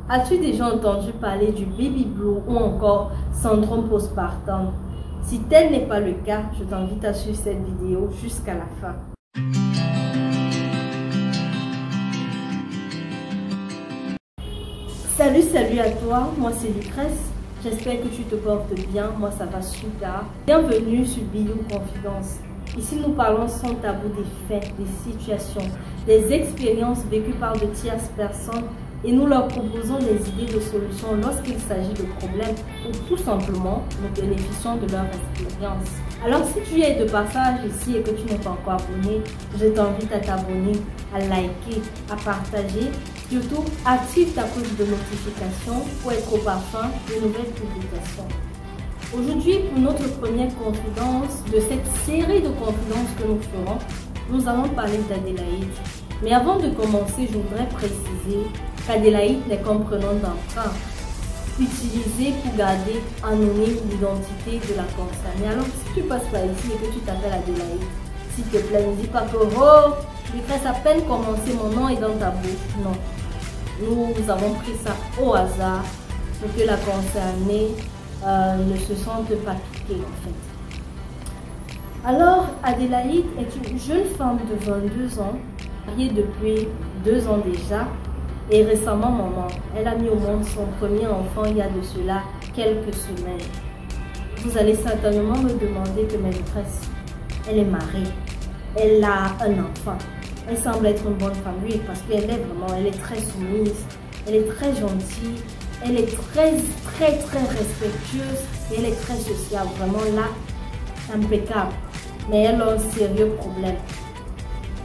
As-tu déjà entendu parler du baby blue ou encore syndrome postpartum? Si tel n'est pas le cas, je t'invite à suivre cette vidéo jusqu'à la fin. Salut à toi, moi c'est Lucrèce. J'espère que tu te portes bien, moi ça va super. Bienvenue sur Bio Confidence. Ici nous parlons sans tabou des faits, des situations, des expériences vécues par de tierces personnes et nous leur proposons des idées de solutions lorsqu'il s'agit de problèmes ou tout simplement nous bénéficions de leur expérience. Alors si tu es de passage ici et que tu n'es pas encore abonné, je t'invite à t'abonner, à liker, à partager. Surtout, active ta cloche de notification pour être au parfum de nouvelles publications. Aujourd'hui, pour notre première confidence de cette série de confidences que nous ferons, nous allons parler d'Adélaïde. Mais avant de commencer, je voudrais préciser qu'Adélaïde n'est qu'un prénom d'emprunt utilisé pour garder anonyme l'identité de la concernée. Alors, si tu passes par ici et que tu t'appelles Adélaïde, s'il te plaît, ne dis pas que « Oh, Lucrèce, à peine commencé, mon nom est dans ta bouche ». Non. Nous avons pris ça au hasard pour que la concernée ne se sente pas piquée en fait. Alors, Adélaïde est une jeune femme de 22 ans, mariée depuis 2 ans déjà et récemment maman. Elle a mis au monde son premier enfant il y a de cela quelques semaines. Vous allez certainement me demander que ma maîtresse, elle est mariée, elle a un enfant. Elle semble être une bonne femme, oui, parce qu'elle est très soumise, elle est très gentille, elle est très respectueuse et elle est très sociable, vraiment là, impeccable. Mais elle a un sérieux problème.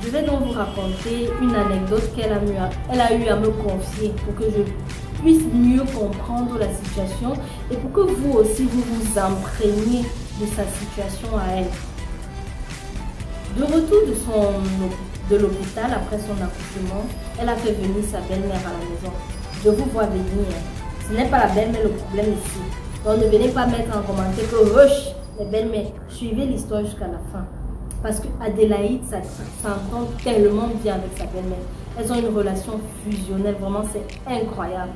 Je vais donc vous raconter une anecdote qu'elle a eu à me confier pour que je puisse mieux comprendre la situation et pour que vous aussi vous vous imprégniez de sa situation à elle. De retour de l'hôpital après son accouchement, elle a fait venir sa belle-mère à la maison. Je vous vois venir. Ce n'est pas la belle-mère le problème ici. Donc ne venez pas mettre en commentaire que rush les belles-mères. Suivez l'histoire jusqu'à la fin. Parce que Adélaïde s'entend tellement bien avec sa belle-mère. Elles ont une relation fusionnelle. Vraiment, c'est incroyable.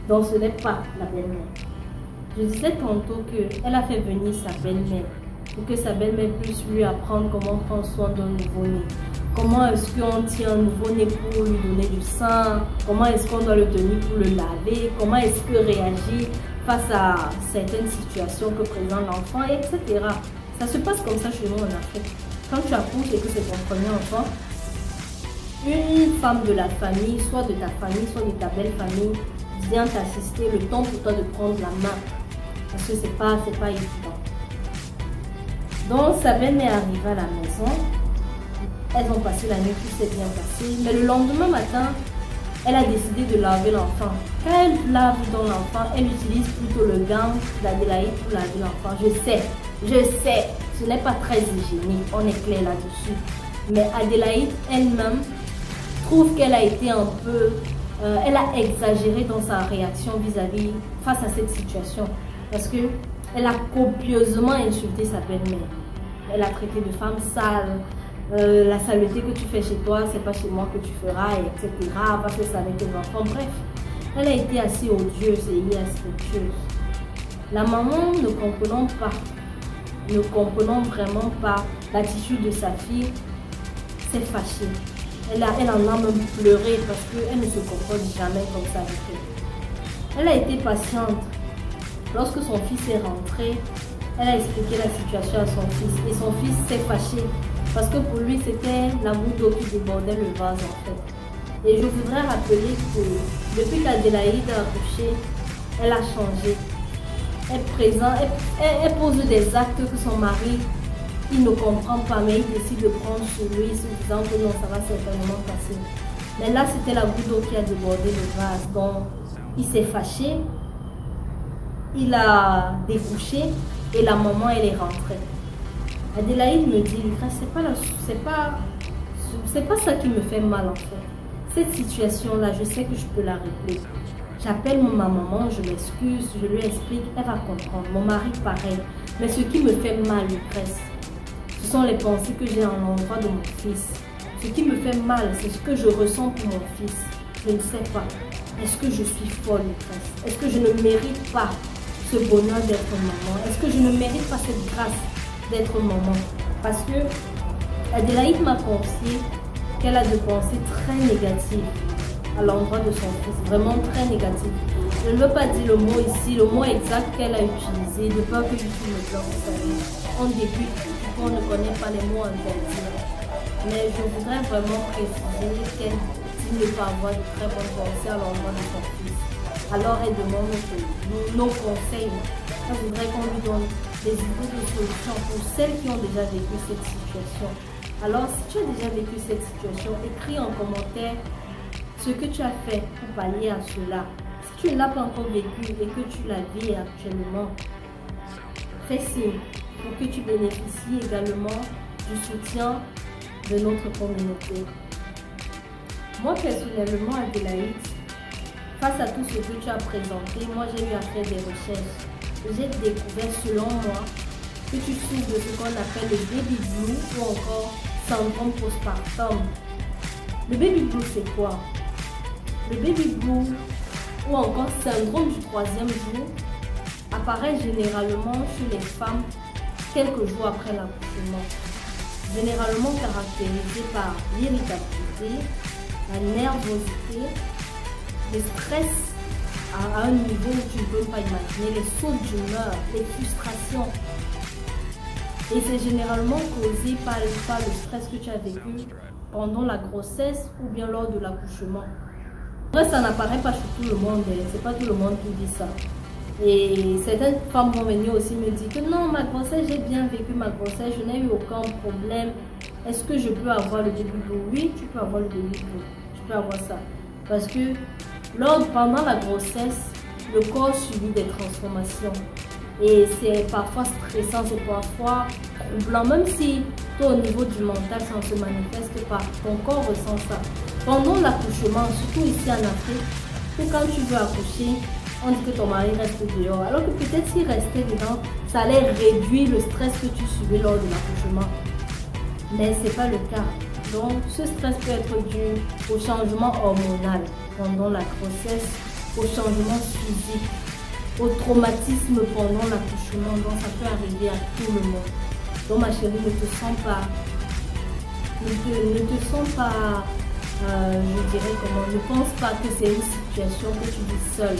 Donc ce n'est pas la belle-mère. Je disais tantôt qu'elle a fait venir sa belle-mère pour que sa belle-mère puisse lui apprendre comment prendre soin d'un nouveau-né. Comment est-ce qu'on tient un nouveau-né pour lui donner du sein? Comment est-ce qu'on doit le tenir pour le laver? Comment est-ce que réagir face à certaines situations que présente l'enfant, etc. Ça se passe comme ça chez nous en Afrique. Quand tu accouches et que c'est ton premier enfant, une femme de la famille, soit de ta famille, soit de ta belle famille, vient t'assister le temps pour toi de prendre la main. Parce que c'est pas évident. Donc sa belle-mère est arrivée à la maison. Elles ont passé la nuit, tout s'est bien passé. Mais le lendemain matin, elle a décidé de laver l'enfant. Quand elle lave dans l'enfant, elle utilise plutôt le gant d'Adélaïde pour laver l'enfant. Je sais, ce n'est pas très hygiénique, on est clair là-dessus. Mais Adélaïde elle-même trouve qu'elle a été un peu... elle a exagéré dans sa réaction face à cette situation. Parce qu'elle a copieusement insulté sa belle-mère. Elle a traité de femme sale. La saleté que tu fais chez toi, c'est pas chez moi que tu feras, etc. Parce que ça avec tes enfants. Bref, elle a été assez odieuse et irrespectueuse. La maman, ne comprenant vraiment pas l'attitude de sa fille, s'est fâchée. Elle en a même pleuré parce qu'elle ne se comporte jamais comme ça avec elle. Elle a été patiente. Lorsque son fils est rentré, elle a expliqué la situation à son fils et son fils s'est fâché. Parce que pour lui, c'était la goutte d'eau qui débordait le vase en fait. Et je voudrais rappeler que depuis qu'Adélaïde a accouché, elle a changé. Elle pose des actes que son mari, il ne comprend pas, mais il décide de prendre sur lui, se disant que non, ça va certainement passer. Mais là, c'était la goutte d'eau qui a débordé le vase. Donc, il s'est fâché, il a découché et la maman, elle est rentrée. Adélaïde me dit, c'est pas ça qui me fait mal en fait. Cette situation-là, je sais que je peux la régler. J'appelle ma maman, je m'excuse, je lui explique, elle va comprendre. Mon mari, pareil. Mais ce qui me fait mal, Lucrèce, ce sont les pensées que j'ai en l'endroit de mon fils. Ce qui me fait mal, c'est ce que je ressens pour mon fils. Je ne sais pas. est-ce que je suis folle, maîtresse? Est-ce que je ne mérite pas ce bonheur d'être maman? Est-ce que je ne mérite pas cette grâce d'être maman? Parce que Adélaïde m'a confié qu'elle a des pensées très négatives à l'endroit de son fils, vraiment très négatives. Je ne veux pas dire le mot ici, le mot exact qu'elle a utilisé, de peur que YouTube me bloque. Vous savez, on débute, on ne connaît pas les mots interdits. Mais je voudrais vraiment préciser qu'elle dit ne pas avoir de très bonnes pensées à l'endroit de son fils. Alors elle demande nos conseils. Elle voudrait qu'on lui donne des idées de solutions pour celles qui ont déjà vécu cette situation. Alors si tu as déjà vécu cette situation, écris en commentaire ce que tu as fait pour pallier à cela. Si tu ne l'as pas encore vécu et que tu la vis actuellement, fais signe pour que tu bénéficies également du soutien de notre communauté. Moi personnellement, Adélaïde, face à tout ce que tu as présenté, moi j'ai eu à faire des recherches. J'ai découvert selon moi que tu souffres de ce qu'on appelle le baby blue ou encore syndrome postpartum. Le baby blue c'est quoi? Le baby blue ou encore syndrome du troisième jour apparaît généralement chez les femmes quelques jours après l'accouchement. Généralement caractérisé par l'irritabilité, la nervosité, le stress à un niveau où tu ne peux pas imaginer, les sauts d'humeur, les frustrations. Et c'est généralement causé par le stress que tu as vécu pendant la grossesse ou bien lors de l'accouchement. Après, ça n'apparaît pas sur tout le monde, c'est pas tout le monde qui dit ça. Et certaines femmes vont venir aussi me dire que non, ma grossesse, j'ai bien vécu ma grossesse, je n'ai eu aucun problème. Est-ce que je peux avoir le baby blue? Oui, tu peux avoir le baby blue. Tu peux avoir ça. Parce que pendant la grossesse, le corps subit des transformations. Et c'est parfois stressant, c'est parfois troublant. Même si toi, au niveau du mental, ça ne se manifeste pas, ton corps ressent ça. Pendant l'accouchement, surtout ici en Afrique, que quand tu veux accoucher, on dit que ton mari reste dehors. Alors que peut-être s'il restait dedans, ça allait réduire le stress que tu subis lors de l'accouchement. Mais ce n'est pas le cas. Donc, ce stress peut être dû au changement hormonal pendant la grossesse, au changement physique, au traumatisme pendant l'accouchement. Donc, ça peut arriver à tout le monde. Donc, ma chérie, ne te sens pas, je dirais comment, ne pense pas que c'est une situation que tu vis seule.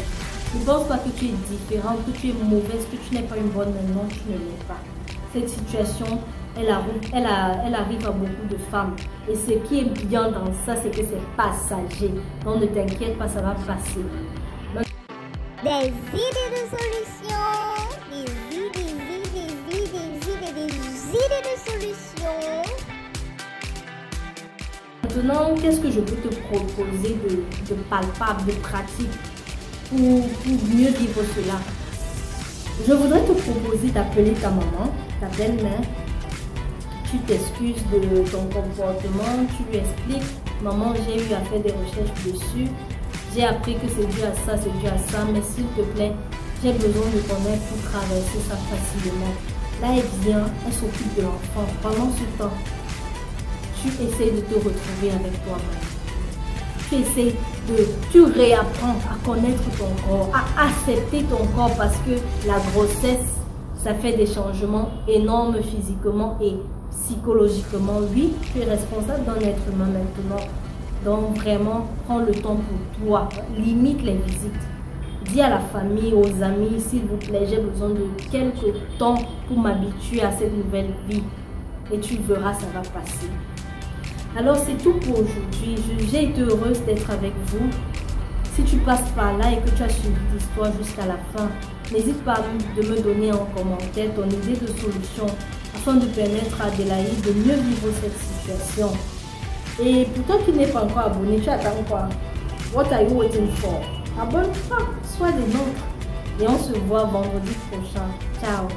Ne pense pas que tu es différente, que tu es mauvaise, que tu n'es pas une bonne maman, tu ne l'es pas. Cette situation, elle arrive à beaucoup de femmes. Et ce qui est bien dans ça, c'est que c'est passager. Donc ne t'inquiète pas, ça va passer. Des idées de solutions, des idées de solutions. Maintenant, qu'est-ce que je peux te proposer de palpable, de pratique pour mieux vivre cela? Je voudrais te proposer d'appeler ta maman, ta belle-mère. Tu t'excuses de ton comportement, tu lui expliques, maman, j'ai eu à faire des recherches dessus, j'ai appris que c'est dû à ça, c'est dû à ça, mais s'il te plaît, j'ai besoin de connaître pour traverser ça facilement. Là, elle vient, elle s'occupe de l'enfant. Pendant ce temps, tu essaies de te retrouver avec toi-même. Tu réapprends à connaître ton corps, à accepter ton corps parce que la grossesse, ça fait des changements énormes physiquement et psychologiquement. Oui, tu es responsable d'un être humain maintenant. Donc vraiment, prends le temps pour toi. Limite les visites. Dis à la famille, aux amis, s'il vous plaît, j'ai besoin de quelques temps pour m'habituer à cette nouvelle vie. Et tu verras, ça va passer. Alors c'est tout pour aujourd'hui. J'ai été heureuse d'être avec vous. Si tu passes par là et que tu as suivi l'histoire jusqu'à la fin, n'hésite pas de me donner en commentaire ton idée de solution afin de permettre à Adélaïde de mieux vivre cette situation. Et pour toi qui n'es pas encore abonné, tu attends quoi? What are you waiting for? Abonne-toi, sois des nôtres. Et on se voit vendredi prochain. Ciao!